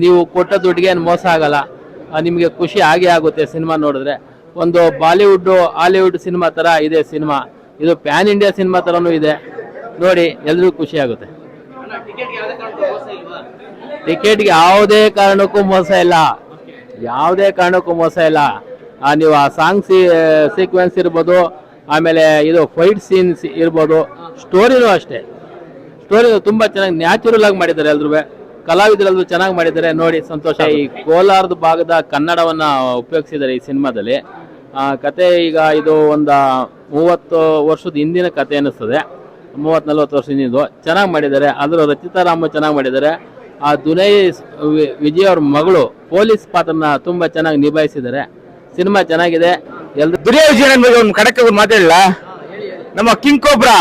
ನೀವು ಕೊಟ್ಟ ದುಡ್ಡಿಗೆ ಏನು ಮೋಸ ಆಗಲ್ಲ, ನಿಮಗೆ ಖುಷಿ ಆಗೇ ಆಗುತ್ತೆ ಸಿನಿಮಾ ನೋಡಿದ್ರೆ. ಒಂದು ಬಾಲಿವುಡ್ ಹಾಲಿವುಡ್ ಸಿನಿಮಾ ತರ ಇದೆ ಸಿನಿಮಾ, ಇದು ಪ್ಯಾನ್ ಇಂಡಿಯಾ ಸಿನಿಮಾ ತರನೂ ಇದೆ. ನೋಡಿ, ಎಲ್ರಿಗೂ ಖುಷಿ ಆಗುತ್ತೆ. ಟಿಕೆಟ್ಗೆ ಯಾವುದೇ ಕಾರಣಕ್ಕೂ ಮೋಸ ಇಲ್ಲ, ಯಾವುದೇ ಕಾರಣಕ್ಕೂ ಮೋಸ ಇಲ್ಲ. ನೀವು ಆ ಸಾಂಗ್ ಸೀಕ್ವೆನ್ಸ್ ಇರ್ಬೋದು, ಆಮೇಲೆ ಇದು ಫೈಟ್ ಸೀನ್ಸ್ ಇರ್ಬೋದು, ಸ್ಟೋರಿನೂ ಅಷ್ಟೇ. ಸ್ಟೋರಿ ತುಂಬಾ ಚೆನ್ನಾಗಿ ನ್ಯಾಚುರಲ್ ಆಗಿ ಮಾಡಿದ್ದಾರೆ. ಎಲ್ರೂ ಕಲಾವಿದರೆಲ್ಲರೂ ಚೆನ್ನಾಗಿ ಮಾಡಿದ್ದಾರೆ. ನೋಡಿ ಸಂತೋಷ. ಈ ಕೋಲಾರದ ಭಾಗದ ಕನ್ನಡವನ್ನ ಉಪಯೋಗಿಸಿದ್ದಾರೆ ಈ ಸಿನಿಮಾದಲ್ಲಿ. ಕತೆ ಈಗ ಇದು ಒಂದು 30 ವರ್ಷದ ಹಿಂದಿನ ಕತೆ ಅನ್ನಿಸ್ತದೆ, 30-40 ವರ್ಷ ಹಿಂದಿದ್ದು. ಚೆನ್ನಾಗಿ ಮಾಡಿದ್ದಾರೆ. ಅದರ ರಚಿತಾ ರಾಮ ಚೆನ್ನಾಗಿ ಮಾಡಿದ್ದಾರೆ. ಆ ದುನೈ ವಿಜಯ್ ಅವ್ರ ಮಗಳು ಪೊಲೀಸ್ ಪಾತ್ರನ ತುಂಬಾ ಚೆನ್ನಾಗಿ ನಿಭಾಯಿಸಿದ್ದಾರೆ. ಸಿನಿಮಾ ಚೆನ್ನಾಗಿದೆ. ಎಲ್ರು ದುನಿಯಾ ವಿಜಯನ್ ಬಗ್ಗೆ ಒಂದು ಖಡಕ್ ಮಾತಾಡಲ್ಲ. ನಮ್ಮ ಕಿಂಗ್ ಕೋಬ್ರಾ,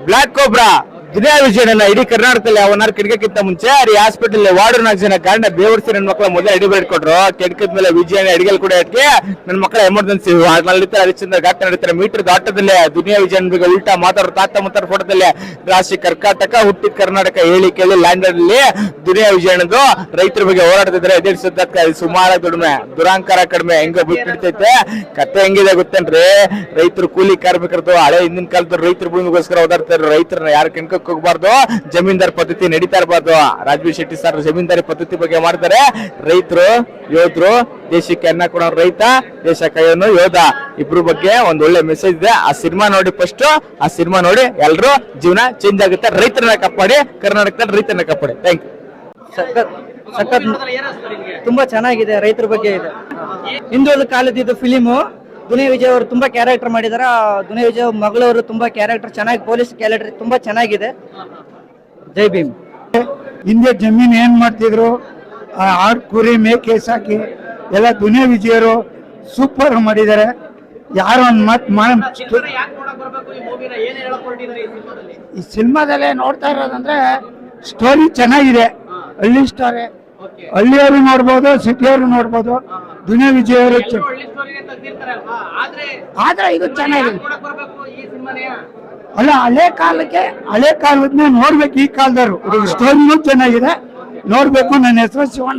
ಬ್ಲಾಕ್ ಕೋಬ್ರಾ ದುನಿಯಾ ವಿಜಯನ್ ಇಡೀ ಕರ್ನಾಟಕದಲ್ಲಿ ಅವನಾರು ಕೆಡ್ಕಕ್ಕಿಂತ ಮುಂಚೆ ಅಲ್ಲಿ ಹಾಸ್ಪಿಟಲ್ ವಾರ್ಡನ್ ಜನ ಕಾರಣ ಬೇವರ್ಸಿ ನನ್ನ ಮಕ್ಕಳ ಮೊದಲ ಅಡಿಬೇಟ್ ಕೊಟ್ರು. ಕೆಡ್ಕದ ಮೇಲೆ ವಿಜಯನ ಅಡಿಗೆಲ್ ಕೂಡ ಇಟ್ಕೆ ನನ್ನ ಮಕ್ಕಳ ಎಮರ್ಜೆನ್ಸಿ ಹರಿಶ್ಚಂದ್ರ ಘಾಟ್ ನಡೀತಾರೆ. ಮೀಟರ್ ದಾಟದಲ್ಲೇ ದುನಿಯಾ ವಿಜಯನ್ ಬಗ್ಗೆ ಉಲ್ಟಾ ಮಾತಾಡೋ ತಾತ ಮುತ್ತಾರ ಫೋಟೋದಲ್ಲಿ ರಾಷ್ಟ್ರೀಯ ಕರ್ನಾಟಕ ಹುಟ್ಟಿದ ಕರ್ನಾಟಕ ಹೇಳಿ ಕೇಳಿ ಲ್ಯಾಂಡರ್ ಅಲ್ಲಿ ದುನಿಯಾ ವಿಜಯನದು ರೈತರ ಬಗ್ಗೆ ಹೋರಾಡ್ತಿದ್ರೆ ಎದುರಿಸೋದಕ್ಕೆ ಸುಮಾರು ದುಡಿಮೆ ದುರಾಂಕಾರ ಕಡಿಮೆ ಹೆಂಗ ಬಿಟ್ಟಿರ್ತೈತೆ. ಕತೆ ಹೆಂಗಿದೆ ಗೊತ್ತೇನ್ರಿ? ರೈತರು ಕೂಲಿ ಕಾರ್ಮಿಕರದು ಹಳೆ ಹಿಂದಿನ ಕಾಲದ ರೈತರ ಭೂಮಿಗೋಸ್ಕರ ಓದಾಡ್ತಾರೆ. ರೈತರನ್ನ ಯಾರು ಕೆಣ್ಕ ಹೋಗ್ಬಾರ್ದು, ಜಮೀನ್ದಾರ್ ಪದ್ಧತಿ ನಡೀತಾ ಇರಬಾರ್ದು. ರಾಜ್ಬೀರ್ ಶೆಟ್ಟಿ ಸರ್ ಜಮೀನ್ದಾರಿ ಪದ್ಧತಿ ಬಗ್ಗೆ ಮಾಡ್ತಾರೆ. ರೈತರು ಯೋಧರು, ದೇಶಕ್ಕೆ ಅನ್ನ ಕೊಡೋ ರೈತ, ದೇಶ ಕಾಯೋನು ಯೋಧ, ಇಬ್ರು ಬಗ್ಗೆ ಒಂದ್ ಒಳ್ಳೆ ಮೆಸೇಜ್ ಇದೆ. ಆ ಸಿನಿಮಾ ನೋಡಿ, ಫಸ್ಟ್ ಆ ಸಿನಿಮಾ ನೋಡಿ ಎಲ್ರು ಜೀವನ ಚೇಂಜ್ ಆಗುತ್ತೆ. ರೈತರನ್ನ ಕಾಪಾಡಿ, ಕರ್ನಾಟಕದಲ್ಲಿ ರೈತರನ್ನ ಕಾಪಾಡಿ. Thank you. ತುಂಬಾ ಚೆನ್ನಾಗಿದೆ, ರೈತರ ಬಗ್ಗೆ ಇದೆ. ಹಿಂದುಳಿದ ಕಾಲದ ಫಿಲಿಮು. ದುನಿಯಾ ವಿಜಯ್ ಅವರು ತುಂಬಾ ಕ್ಯಾರೆಕ್ಟರ್ ಮಾಡಿದಾರೆ. ದುನಿಯಾ ವಿಜಯ್ ಮಗಳವರು ತುಂಬಾ ಕ್ಯಾರೆಕ್ಟರ್ ಚೆನ್ನಾಗಿ, ಪೊಲೀಸ್ ಕ್ಯಾರೆಕ್ಟರ್ ತುಂಬಾ ಚೆನ್ನಾಗಿದೆ. ಜೈ ಭೀಮ್. ಹಿಂದೆ ಜಮೀನ್ ಏನ್ ಮಾಡ್ತಿದ್ರು, ಆಡ್ ಕುರಿ ಮೇಕೆ ಸಾಕಿ ಎಲ್ಲ ದುನಿಯಾ ವಿಜಯರು ಸೂಪರ್ ಮಾಡಿದ್ದಾರೆ. ಯಾರು ಒಂದ್ ಈ ಸಿನಿಮಾದಲ್ಲೇ ನೋಡ್ತಾ ಇರೋದಂದ್ರೆ ಸ್ಟೋರಿ ಚೆನ್ನಾಗಿದೆ. ಹಳ್ಳಿ ಸ್ಟೋರಿ, ಹಳ್ಳಿಯವರು ನೋಡ್ಬೋದು, ಸಿಟಿಯವರು ನೋಡ್ಬೋದು. ದುನಿಯಾ ವಿಜಯ್ ಅವರು ಆದ್ರೆ ಇದು ಚೆನ್ನಾಗಿದೆ. ಅಲ್ಲ, ಹಳೆ ಕಾಲದನ್ನೇ ನೋಡ್ಬೇಕು. ಈ ಕಾಲದವರು ಸ್ಟೋರಿನೂ ಚೆನ್ನಾಗಿದೆ, ನೋಡ್ಬೇಕು. ನನ್ನ ಹೆಸರು ಶಿವಣ್ಣ.